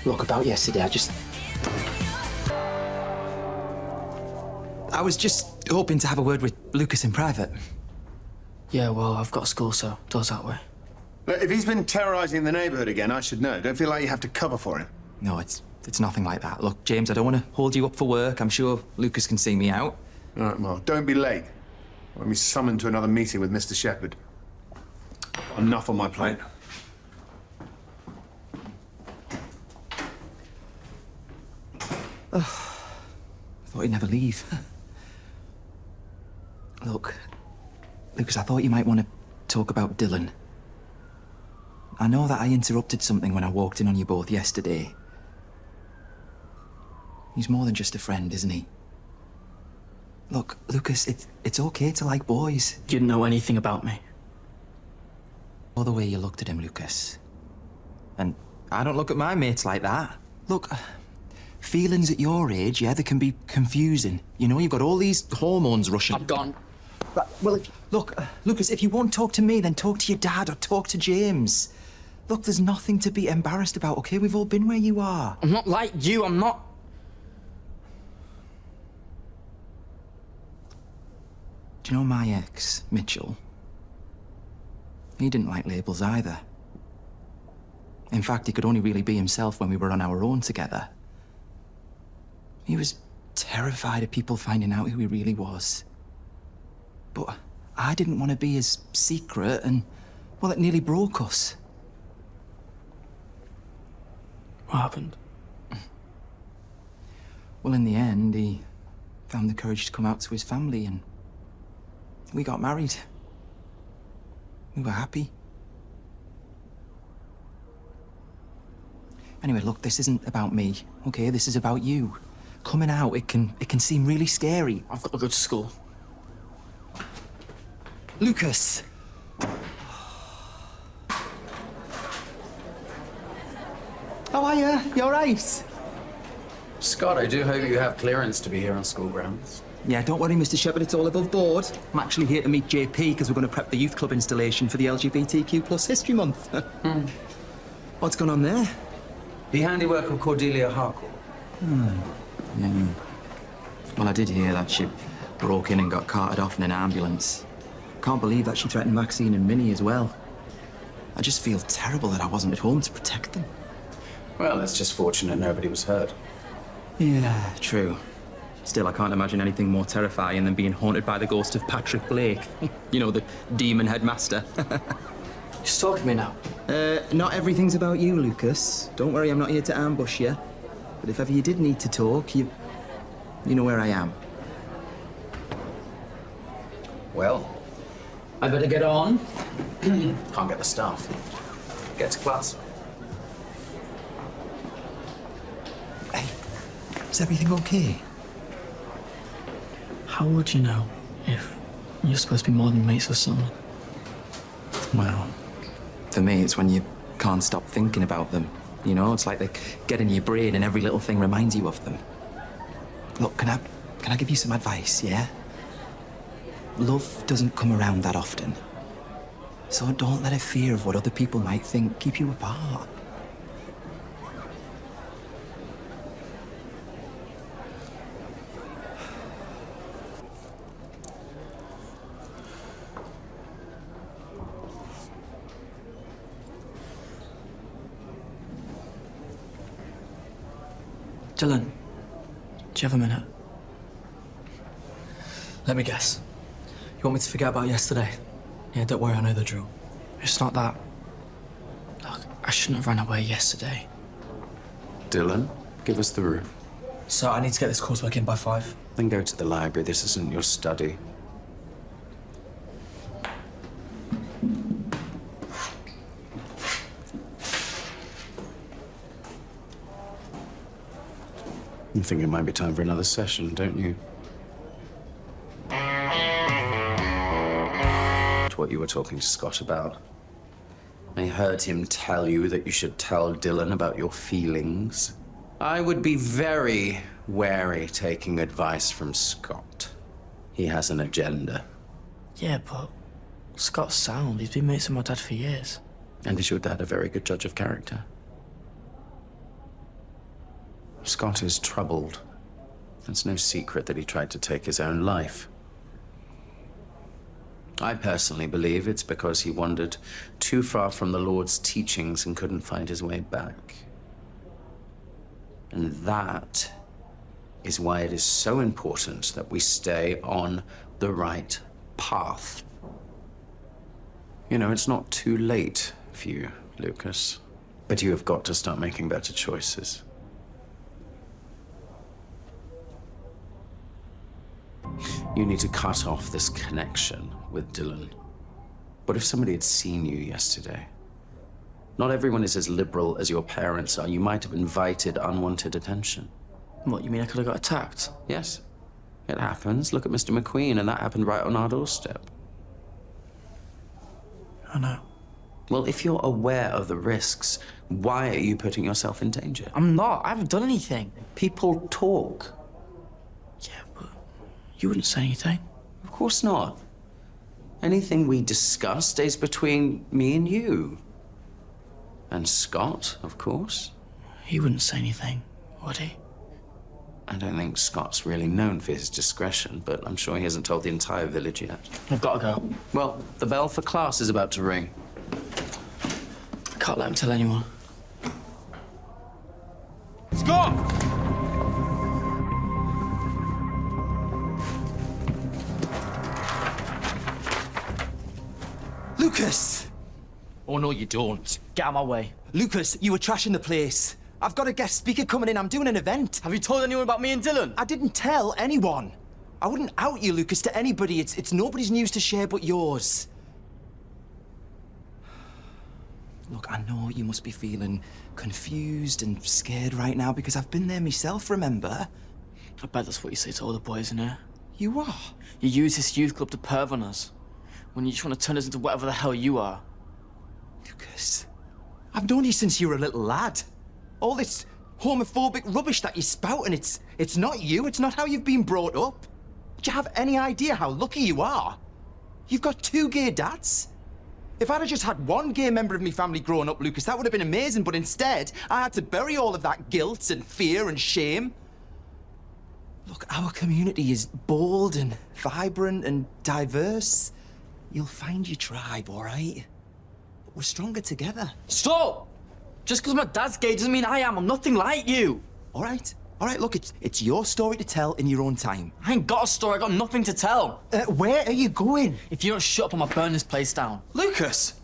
Look, about yesterday, I was just hoping to have a word with Lucas in private. Yeah, well, I've got school, so does that way. Look, if he's been terrorising the neighbourhood again, I should know. Don't feel like you have to cover for him. No, it's nothing like that. Look, James, I don't want to hold you up for work. I'm sure Lucas can see me out. All right, well, don't be late. When we summoned to another meeting with Mr. Shepherd. Enough on my plate. I thought he'd never leave. Look, Lucas, I thought you might want to talk about Dillon. I know that I interrupted something when I walked in on you both yesterday. He's more than just a friend, isn't he? Look, Lucas, it's okay to like boys. You didn't know anything about me. Or the way you looked at him, Lucas. And I don't look at my mates like that. Look, feelings at your age, yeah, they can be confusing. You know, you've got all these hormones rushing. I'm gone. Right, well, look, Lucas, if you won't talk to me, then talk to your dad or talk to James. Look, there's nothing to be embarrassed about, okay? We've all been where you are. I'm not like you, I'm not... Do you know my ex, Mitchell? He didn't like labels either. In fact, he could only really be himself when we were on our own together. He was terrified of people finding out who he really was. But I didn't want to be his secret, and, well, it nearly broke us. What happened? Well, in the end, he found the courage to come out to his family, and we got married. We were happy. Anyway, look, this isn't about me, okay? This is about you. Coming out, it can seem really scary. I've got to go to school. Lucas! How are you? You all right? Scott, I do hope you have clearance to be here on school grounds. Yeah, don't worry, Mr. Shepherd, it's all above board. I'm actually here to meet JP because we're going to prep the youth club installation for the LGBTQ+ History Month. What's going on there? The handiwork of Cordelia Harcourt. Yeah. Well, I did hear that she broke in and got carted off in an ambulance. Can't believe that she threatened Maxine and Minnie as well. I just feel terrible that I wasn't at home to protect them. Well, it's just fortunate nobody was hurt. Yeah, true. Still, I can't imagine anything more terrifying than being haunted by the ghost of Patrick Blake. You know, the demon headmaster. You're stalking me now. Not everything's about you, Lucas. Don't worry, I'm not here to ambush you. But if ever you did need to talk, you know where I am. Well, I better get on. Can't get the staff. Get to class. Hey, is everything okay? How would you know if you're supposed to be more than mates with someone? Well, for me, it's when you can't stop thinking about them. You know, it's like they get in your brain and every little thing reminds you of them. Look, can I give you some advice, yeah? Love doesn't come around that often. So don't let a fear of what other people might think keep you apart. Dillon, do you have a minute? Let me guess. You want me to forget about yesterday? Yeah, don't worry, I know the drill. It's not that. Look, I shouldn't have run away yesterday. Dillon, give us the room. So I need to get this coursework in by 5. Then go to the library. This isn't your study. You think it might be time for another session, don't you? What you were talking to Scott about. I heard him tell you that you should tell Dillon about your feelings. I would be very wary taking advice from Scott. He has an agenda. Yeah, but Scott's sound. He's been mates with my dad for years. And is your dad a very good judge of character? Scott is troubled. It's no secret that he tried to take his own life. I personally believe it's because he wandered too far from the Lord's teachings and couldn't find his way back. And that is why it is so important that we stay on the right path. You know, it's not too late for you, Lucas, but you have got to start making better choices. You need to cut off this connection with Dillon. What if somebody had seen you yesterday? Not everyone is as liberal as your parents are. You might have invited unwanted attention. What, you mean I could have got attacked? Yes, it happens. Look at Mr. McQueen, and that happened right on our doorstep. I know. Well, if you're aware of the risks, why are you putting yourself in danger? I'm not. I haven't done anything. People talk. Yeah, but you wouldn't say anything. Of course not. Anything we discuss stays between me and you. And Scott, of course. He wouldn't say anything, would he? I don't think Scott's really known for his discretion, but I'm sure he hasn't told the entire village yet. I've got to go. Well, the bell for class is about to ring. I can't let him tell anyone. Scott! Lucas! Oh, no, you don't. Get out of my way. Lucas, you were trashing the place. I've got a guest speaker coming in. I'm doing an event. Have you told anyone about me and Dillon? I didn't tell anyone. I wouldn't out you, Lucas, to anybody. It's nobody's news to share but yours. Look, I know you must be feeling confused and scared right now because I've been there myself, remember? I bet that's what you say to all the boys in here. You are? You use this youth club to perv on us, when you just want to turn us into whatever the hell you are. Lucas, I've known you since you were a little lad. All this homophobic rubbish that you spout, and it's not you, it's not how you've been brought up. Do you have any idea how lucky you are? You've got 2 gay dads. If I'd have just had one gay member of my family growing up, Lucas, that would have been amazing, but instead, I had to bury all of that guilt and fear and shame. Look, our community is bold and vibrant and diverse. You'll find your tribe, all right? But we're stronger together. Stop! Just because my dad's gay doesn't mean I am. I'm nothing like you. All right, look, it's your story to tell in your own time. I ain't got a story. I got nothing to tell. Where are you going? If you don't shut up, I'm gonna burn this place down. Lucas!